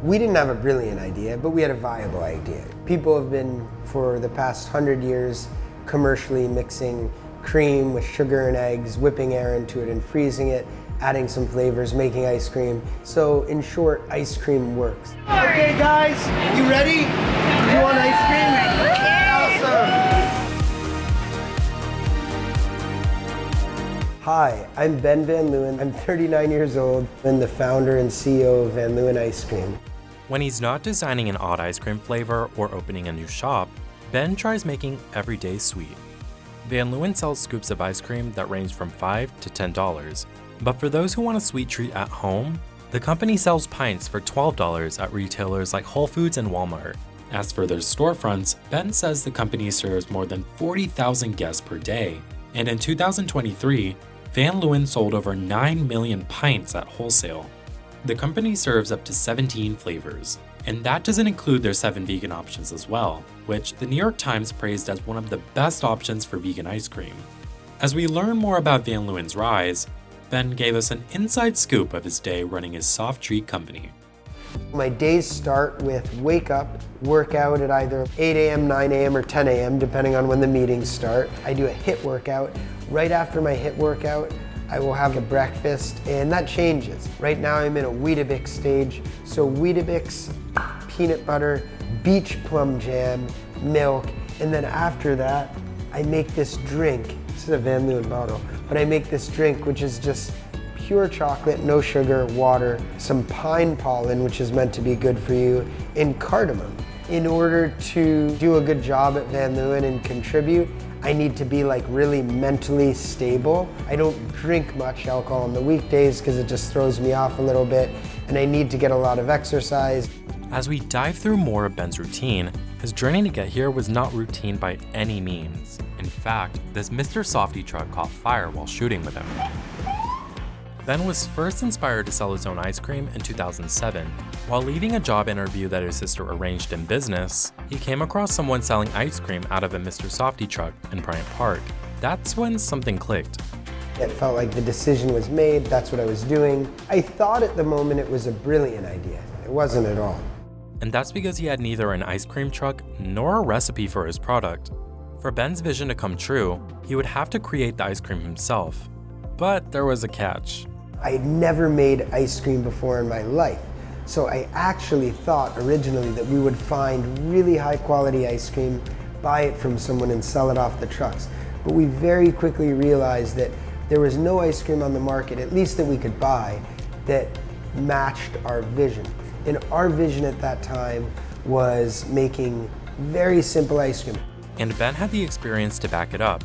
We didn't have a brilliant idea, but we had a viable idea. People have been, for the past 100 years, commercially mixing cream with sugar and eggs, whipping air into it and freezing it, adding some flavors, making ice cream. So in short, ice cream works. Okay guys, you ready? You want ice cream? Awesome. Hi, I'm Ben Van Leeuwen. I'm 39 years old and the founder and CEO of Van Leeuwen Ice Cream. When he's not designing an odd ice cream flavor or opening a new shop, Ben tries making every day sweet. Van Leeuwen sells scoops of ice cream that range from $5 to $10. But for those who want a sweet treat at home, the company sells pints for $12 at retailers like Whole Foods and Walmart. As for their storefronts, Ben says the company serves more than 40,000 guests per day. And in 2023, Van Leeuwen sold over 9 million pints at wholesale. The company serves up to 17 flavors, and that doesn't include their 7 vegan options as well, which the New York Times praised as one of the best options for vegan ice cream. As we learn more about Van Leeuwen's rise, Ben gave us an inside scoop of his day running his soft treat company. My days start with wake up, work out at either 8 a.m., 9 a.m., or 10 a.m., depending on when the meetings start. I do a HIIT workout. Right after my HIIT workout, I will have a breakfast, and that changes. Right now I'm in a Weetabix stage, so Weetabix, peanut butter, beach plum jam, milk, and then after that, I make this drink. This is a Van Leeuwen bottle, but I make this drink which is just pure chocolate, no sugar, water, some pine pollen, which is meant to be good for you, and cardamom. In order to do a good job at Van Leeuwen and contribute, I need to be like really mentally stable. I don't drink much alcohol on the weekdays because it just throws me off a little bit, and I need to get a lot of exercise. As we dive through more of Ben's routine, his journey to get here was not routine by any means. In fact, this Mr. Softee truck caught fire while shooting with him. Ben was first inspired to sell his own ice cream in 2007. While leaving a job interview that his sister arranged in business, he came across someone selling ice cream out of a Mr. Softee truck in Bryant Park. That's when something clicked. It felt like the decision was made, that's what I was doing. I thought at the moment it was a brilliant idea. It wasn't at all. And that's because he had neither an ice cream truck nor a recipe for his product. For Ben's vision to come true, he would have to create the ice cream himself. But there was a catch. I had never made ice cream before in my life. So I actually thought originally that we would find really high quality ice cream, buy it from someone and sell it off the trucks. But we very quickly realized that there was no ice cream on the market, at least that we could buy, that matched our vision. And our vision at that time was making very simple ice cream. And Ben had the experience to back it up.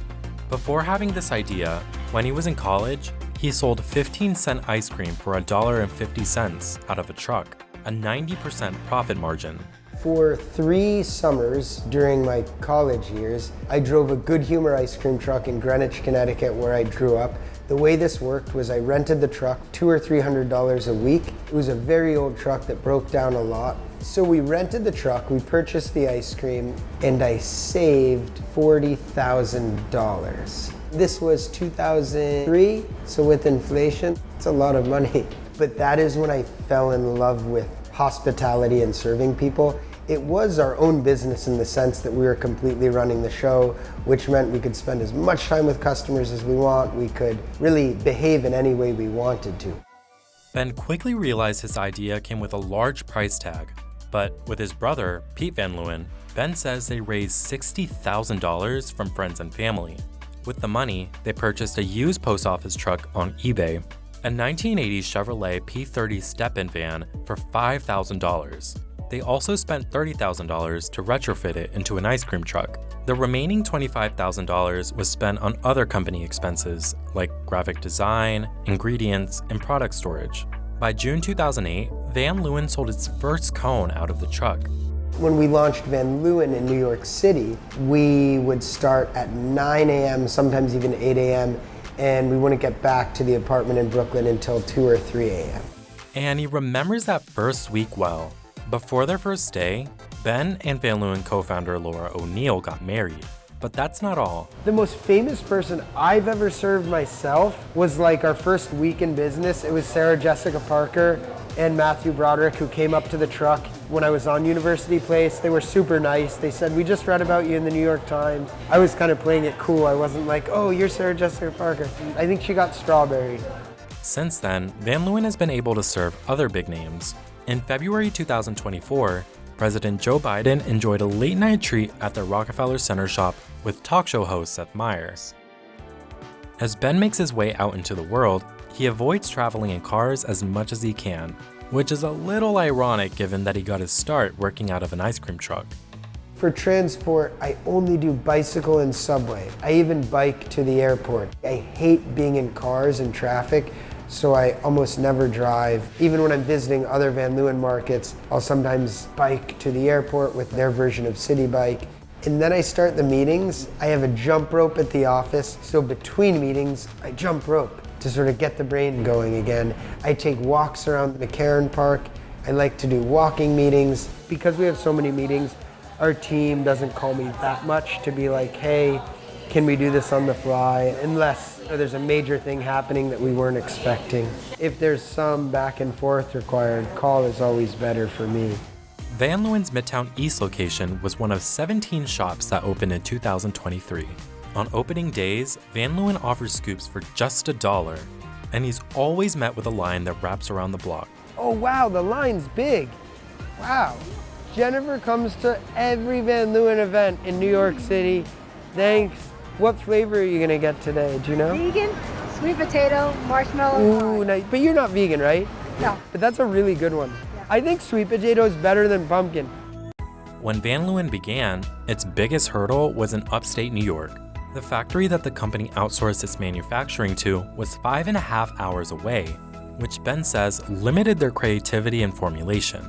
Before having this idea, when he was in college, he sold 15-cent ice cream for $1.50 out of a truck, a 90% profit margin. For 3 summers during my college years, I drove a Good Humor ice cream truck in Greenwich, Connecticut, where I grew up. The way this worked was I rented the truck $200 or $300 a week. It was a very old truck that broke down a lot. So we rented the truck, we purchased the ice cream, and I saved $40,000. This was 2003, so with inflation, it's a lot of money. But that is when I fell in love with hospitality and serving people. It was our own business in the sense that we were completely running the show, which meant we could spend as much time with customers as we want. We could really behave in any way we wanted to. Ben quickly realized his idea came with a large price tag. But with his brother, Pete Van Leeuwen, Ben says they raised $60,000 from friends and family. With the money, they purchased a used post office truck on eBay, a 1980s Chevrolet P30 step-in van for $5,000. They also spent $30,000 to retrofit it into an ice cream truck. The remaining $25,000 was spent on other company expenses like graphic design, ingredients, and product storage. By June 2008, Van Leeuwen sold its first cone out of the truck. When we launched Van Leeuwen in New York City, we would start at 9 a.m., sometimes even 8 a.m., and we wouldn't get back to the apartment in Brooklyn until 2 or 3 a.m. And he remembers that first week well. Before their first day, Ben and Van Leeuwen co-founder Laura O'Neill got married. But that's not all. The most famous person I've ever served myself was like our first week in business. It was Sarah Jessica Parker and Matthew Broderick who came up to the truck when I was on University Place. They were super nice. They said, "We just read about you in the New York Times." I was kind of playing it cool. I wasn't like, "Oh, you're Sarah Jessica Parker." I think she got strawberry. Since then, Van Leeuwen has been able to serve other big names. In February 2024, President Joe Biden enjoyed a late-night treat at the Rockefeller Center shop with talk show host Seth Meyers. As Ben makes his way out into the world, he avoids traveling in cars as much as he can, which is a little ironic given that he got his start working out of an ice cream truck. For transport, I only do bicycle and subway. I even bike to the airport. I hate being in cars and traffic, so I almost never drive. Even when I'm visiting other Van Leeuwen markets, I'll sometimes bike to the airport with their version of City Bike. And then I start the meetings. I have a jump rope at the office, so between meetings, I jump rope to sort of get the brain going again. I take walks around the McCarran Park. I like to do walking meetings. Because we have so many meetings, our team doesn't call me that much to be like, "Hey, can we do this on the fly?" Unless there's a major thing happening that we weren't expecting. If there's some back and forth required, call is always better for me. Van Leeuwen's Midtown East location was one of 17 shops that opened in 2023. On opening days, Van Leeuwen offers scoops for just $1, and he's always met with a line that wraps around the block. Oh wow, the line's big. Wow. Jennifer comes to every Van Leeuwen event in New York City. Thanks. What flavor are you gonna get today? Do you know? Vegan, sweet potato, marshmallow. Ooh, nice. But you're not vegan, right? No. But that's a really good one. Yeah. I think sweet potato is better than pumpkin. When Van Leeuwen began, its biggest hurdle was in upstate New York. The factory that the company outsourced its manufacturing to was 5.5 hours away, which Ben says limited their creativity and formulation.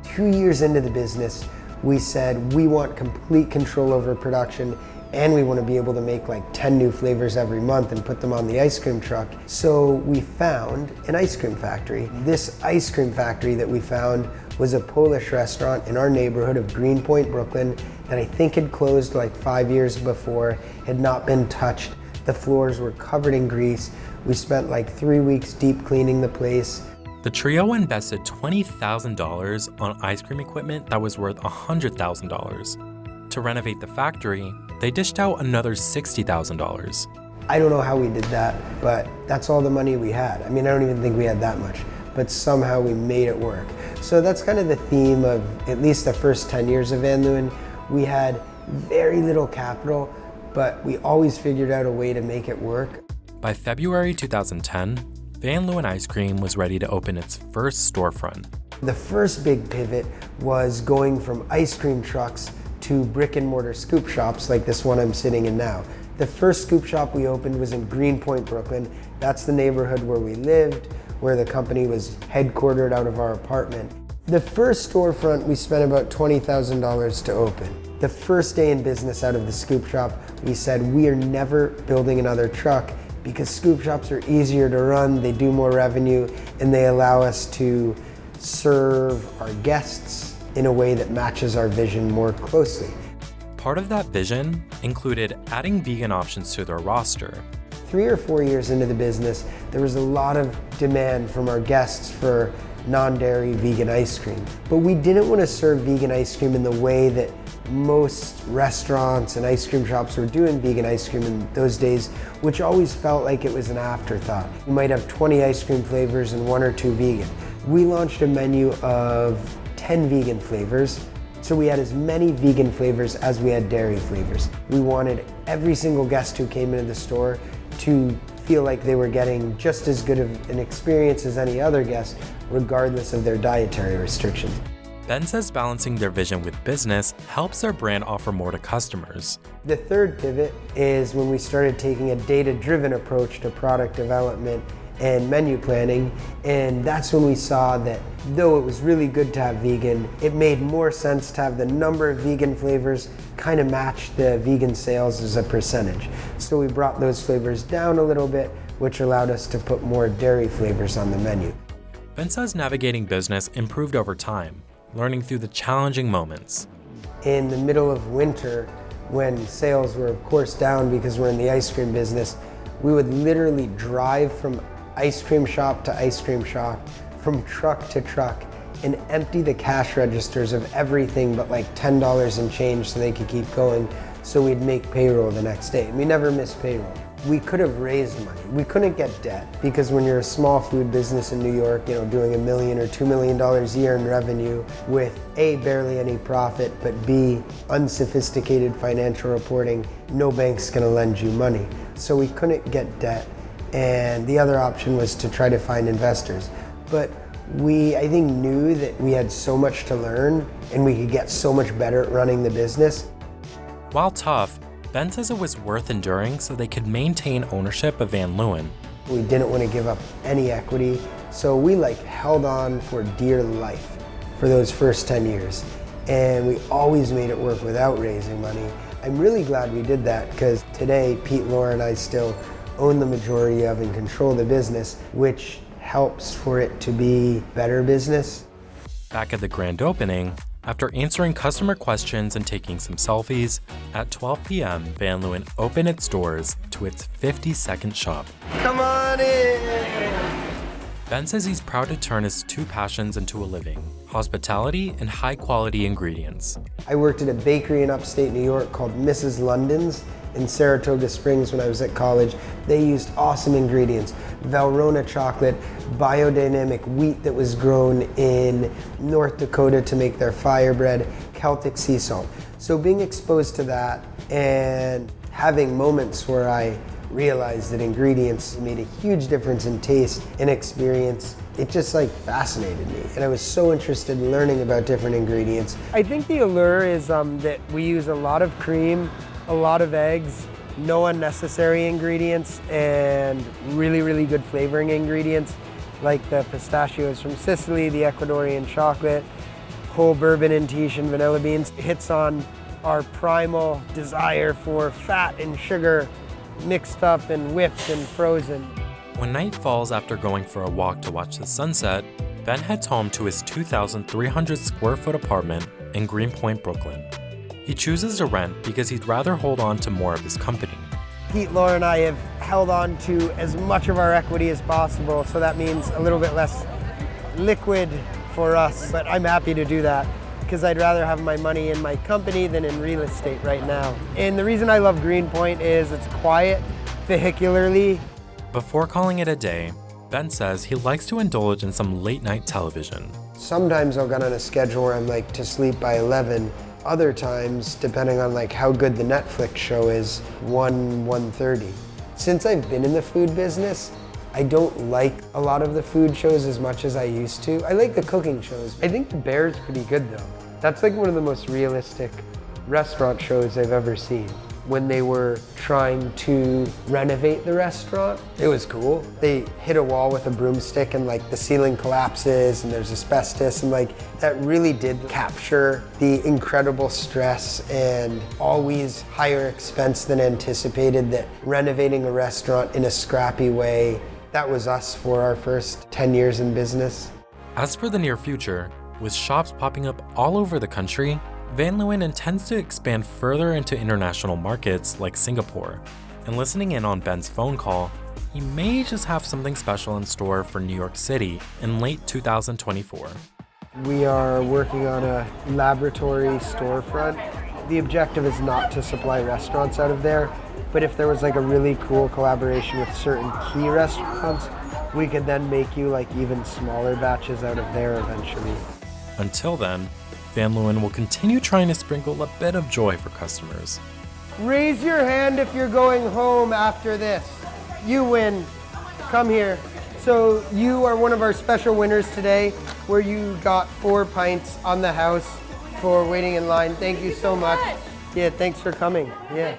2 years into the business, we said we want complete control over production and we want to be able to make like 10 new flavors every month and put them on the ice cream truck. So we found an ice cream factory. This ice cream factory that we found was a Polish restaurant in our neighborhood of Greenpoint, Brooklyn, that I think had closed like 5 years before, had not been touched. The floors were covered in grease. We spent like 3 weeks deep cleaning the place. The trio invested $20,000 on ice cream equipment that was worth $100,000. To renovate the factory, they dished out another $60,000. I don't know how we did that, but that's all the money we had. I mean, I don't even think we had that much, but somehow we made it work. So that's kind of the theme of at least the first 10 years of Van Leeuwen. We had very little capital, but we always figured out a way to make it work. By February 2010, Van Leeuwen Ice Cream was ready to open its first storefront. The first big pivot was going from ice cream trucks to brick-and-mortar scoop shops like this one I'm sitting in now. The first scoop shop we opened was in Greenpoint, Brooklyn. That's the neighborhood where we lived, where the company was headquartered out of our apartment. The first storefront, we spent about $20,000 to open. The first day in business out of the scoop shop, we said we are never building another truck because scoop shops are easier to run, they do more revenue, and they allow us to serve our guests in a way that matches our vision more closely. Part of that vision included adding vegan options to their roster. 3 or 4 years into the business, there was a lot of demand from our guests for non-dairy vegan ice cream. But we didn't want to serve vegan ice cream in the way that most restaurants and ice cream shops were doing vegan ice cream in those days, which always felt like it was an afterthought. You might have 20 ice cream flavors and 1 or 2 vegan. We launched a menu of 10 vegan flavors, so we had as many vegan flavors as we had dairy flavors. We wanted every single guest who came into the store to feel like they were getting just as good of an experience as any other guest, regardless of their dietary restrictions. Ben says balancing their vision with business helps their brand offer more to customers. The third pivot is when we started taking a data-driven approach to product development and menu planning, and that's when we saw that though it was really good to have vegan, it made more sense to have the number of vegan flavors kind of match the vegan sales as a percentage. So we brought those flavors down a little bit, which allowed us to put more dairy flavors on the menu. Ben says navigating business improved over time, learning through the challenging moments. In the middle of winter, when sales were of course down because we're in the ice cream business, we would literally drive from ice cream shop to ice cream shop, from truck to truck, and empty the cash registers of everything but like $10 and change so they could keep going, so we'd make payroll the next day. And we never missed payroll. We could have raised money. We couldn't get debt because when you're a small food business in New York, you know, doing $1 million or $2 million a year in revenue with A, barely any profit, but B, unsophisticated financial reporting, no bank's gonna lend you money. So we couldn't get debt. And the other option was to try to find investors. But we, I think, knew that we had so much to learn and we could get so much better at running the business. While tough, Ben says it was worth enduring so they could maintain ownership of Van Leeuwen. We didn't want to give up any equity, so we held on for dear life for those first 10 years. And we always made it work without raising money. I'm really glad we did that because today, Pete, Laura, and I still own the majority of and control the business, which helps for it to be better business. Back at the grand opening, after answering customer questions and taking some selfies, at 12 p.m., Van Leeuwen opened its doors to its 52nd shop. Come on in! Ben says he's proud to turn his two passions into a living: hospitality and high-quality ingredients. I worked at a bakery in upstate New York called Mrs. London's in Saratoga Springs when I was at college. They used awesome ingredients: Valrhona chocolate, biodynamic wheat that was grown in North Dakota to make their fire bread, Celtic sea salt. So being exposed to that and having moments where I realized that ingredients made a huge difference in taste and experience, it just fascinated me. And I was so interested in learning about different ingredients. I think the allure is that we use a lot of cream, a lot of eggs, no unnecessary ingredients, and really, really good flavoring ingredients like the pistachios from Sicily, the Ecuadorian chocolate, whole bourbon and Tahitian vanilla beans. It hits on our primal desire for fat and sugar mixed up and whipped and frozen. When night falls after going for a walk to watch the sunset, Ben heads home to his 2,300 square foot apartment in Greenpoint, Brooklyn. He chooses to rent because he'd rather hold on to more of his company. Pete, Laura, and I have held on to as much of our equity as possible, so that means a little bit less liquid for us, but I'm happy to do that because I'd rather have my money in my company than in real estate right now. And the reason I love Greenpoint is it's quiet vehicularly. Before calling it a day, Ben says he likes to indulge in some late night television. Sometimes I'll get on a schedule where I'm to sleep by 11. Other times, depending on how good the Netflix show is, 1:30. Since I've been in the food business, I don't like a lot of the food shows as much as I used to. I like the cooking shows. I think The Bear's pretty good though. That's one of the most realistic restaurant shows I've ever seen. When they were trying to renovate the restaurant, it was cool. They hit a wall with a broomstick and the ceiling collapses and there's asbestos, and that really did capture the incredible stress and always higher expense than anticipated that renovating a restaurant in a scrappy way, that was us for our first 10 years in business. As for the near future, with shops popping up all over the country, Van Leeuwen intends to expand further into international markets like Singapore. And listening in on Ben's phone call, he may just have something special in store for New York City in late 2024. We are working on a laboratory storefront. The objective is not to supply restaurants out of there, but if there was a really cool collaboration with certain key restaurants, we could then make you even smaller batches out of there eventually. Until then, Van Leeuwen will continue trying to sprinkle a bit of joy for customers. Raise your hand if you're going home after this. You win. Come here. So you are one of our special winners today, where you got 4 pints on the house for waiting in line. Thank you so much. Yeah, thanks for coming. Yeah.